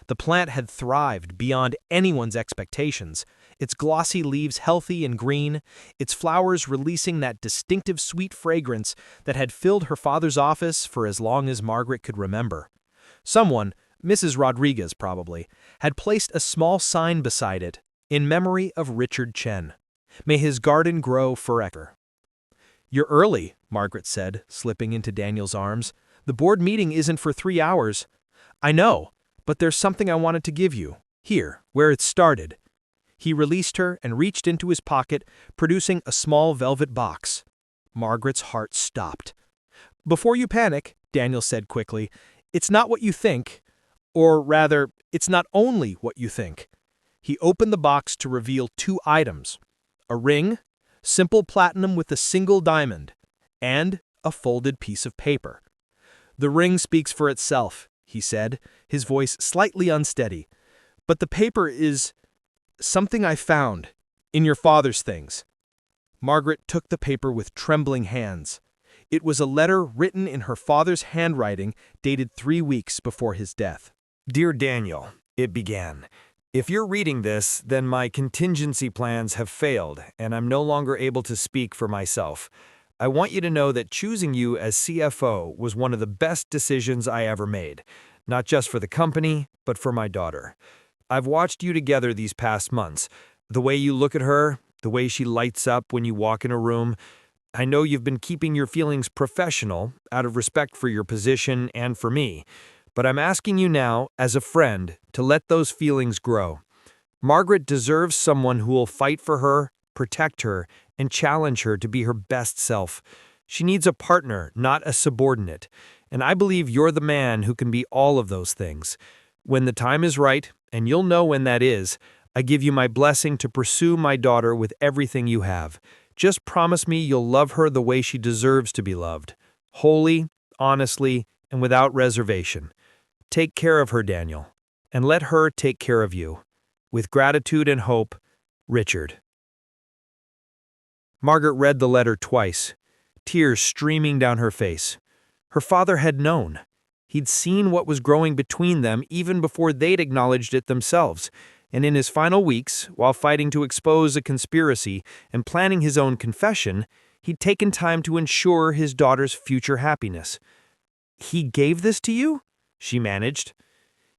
The plant had thrived beyond anyone's expectations, its glossy leaves healthy and green, its flowers releasing that distinctive sweet fragrance that had filled her father's office for as long as Margaret could remember. Someone, Mrs. Rodriguez probably, had placed a small sign beside it, in memory of Richard Chen. May his garden grow forever. "You're early," Margaret said, slipping into Daniel's arms. "The board meeting isn't for 3 hours." "I know, but there's something I wanted to give you. Here, where it started." He released her and reached into his pocket, producing a small velvet box. Margaret's heart stopped. "Before you panic," Daniel said quickly, "it's not what you think. Or rather, it's not only what you think." He opened the box to reveal 2 items: a ring, simple platinum with a single diamond, and a folded piece of paper. "The ring speaks for itself," he said, his voice slightly unsteady. "But the paper is something I found in your father's things." Margaret took the paper with trembling hands. It was a letter written in her father's handwriting dated 3 weeks before his death. "Dear Daniel," it began, "if you're reading this, then my contingency plans have failed, and I'm no longer able to speak for myself. I want you to know that choosing you as CFO was one of the best decisions I ever made, not just for the company, but for my daughter. I've watched you together these past months. The way you look at her, the way she lights up when you walk in a room. I know you've been keeping your feelings professional, out of respect for your position and for me. But I'm asking you now, as a friend, to let those feelings grow. Margaret deserves someone who will fight for her, protect her, and challenge her to be her best self. She needs a partner, not a subordinate. And I believe you're the man who can be all of those things. When the time is right, and you'll know when that is, I give you my blessing to pursue my daughter with everything you have. Just promise me you'll love her the way she deserves to be loved. Wholly, honestly, and without reservation. Take care of her, Daniel, and let her take care of you. With gratitude and hope, Richard." Margaret read the letter twice, tears streaming down her face. Her father had known. He'd seen what was growing between them even before they'd acknowledged it themselves, and in his final weeks, while fighting to expose a conspiracy and planning his own confession, he'd taken time to ensure his daughter's future happiness. "He gave this to you?" she managed.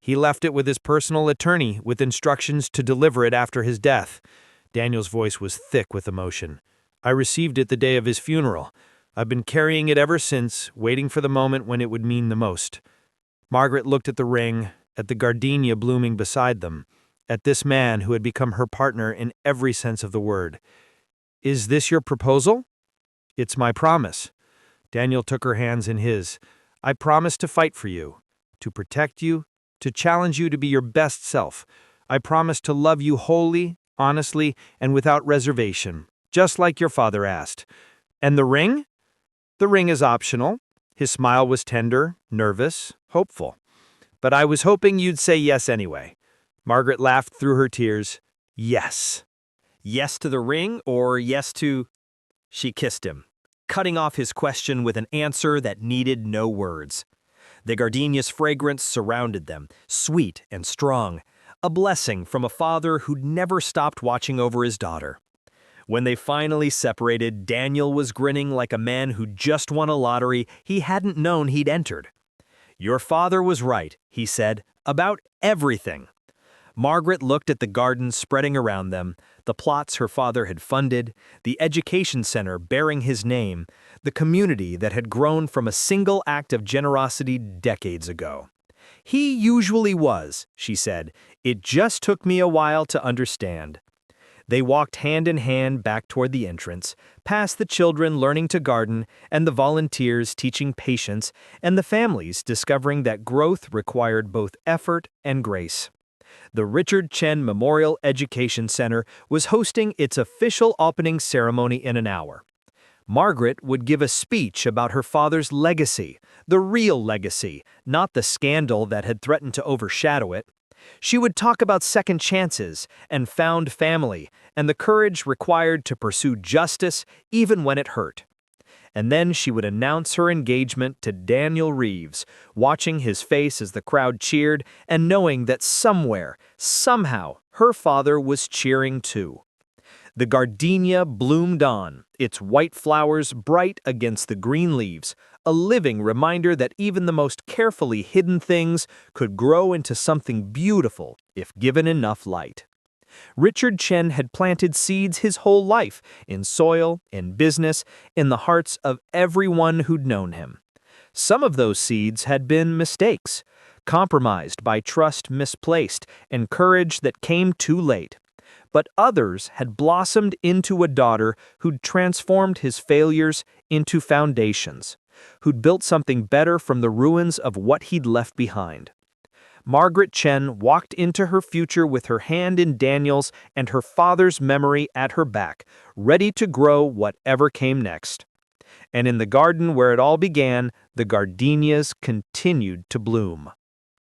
"He left it with his personal attorney with instructions to deliver it after his death." Daniel's voice was thick with emotion. "I received it the day of his funeral. I've been carrying it ever since, waiting for the moment when it would mean the most." Margaret looked at the ring, at the gardenia blooming beside them, at this man who had become her partner in every sense of the word. "Is this your proposal?" "It's my promise." Daniel took her hands in his. "I promise to fight for you, to protect you, to challenge you to be your best self. I promise to love you wholly, honestly, and without reservation, just like your father asked." "And the ring?" "The ring is optional." His smile was tender, nervous, hopeful. "But I was hoping you'd say yes anyway." Margaret laughed through her tears. "Yes." "Yes to the ring, or yes to—" She kissed him, cutting off his question with an answer that needed no words. The gardenia's fragrance surrounded them, sweet and strong, a blessing from a father who'd never stopped watching over his daughter. When they finally separated, Daniel was grinning like a man who'd just won a lottery he hadn't known he'd entered. "Your father was right," he said, "about everything." Margaret looked at the gardens spreading around them, the plots her father had funded, the education center bearing his name, the community that had grown from a single act of generosity decades ago. "He usually was," she said. "It just took me a while to understand." They walked hand in hand back toward the entrance, past the children learning to garden, and the volunteers teaching patience, and the families discovering that growth required both effort and grace. The Richard Chen Memorial Education Center was hosting its official opening ceremony in an hour. Margaret would give a speech about her father's legacy, the real legacy, not the scandal that had threatened to overshadow it. She would talk about second chances and found family and the courage required to pursue justice even when it hurt. And then she would announce her engagement to Daniel Reeves, watching his face as the crowd cheered and knowing that somewhere, somehow, her father was cheering too. The gardenia bloomed on, its white flowers bright against the green leaves, a living reminder that even the most carefully hidden things could grow into something beautiful if given enough light. Richard Chen had planted seeds his whole life, in soil, in business, in the hearts of everyone who'd known him. Some of those seeds had been mistakes, compromised by trust misplaced and courage that came too late. But others had blossomed into a daughter who'd transformed his failures into foundations, who'd built something better from the ruins of what he'd left behind. Margaret Chen walked into her future with her hand in Daniel's and her father's memory at her back, ready to grow whatever came next. And in the garden where it all began, the gardenias continued to bloom.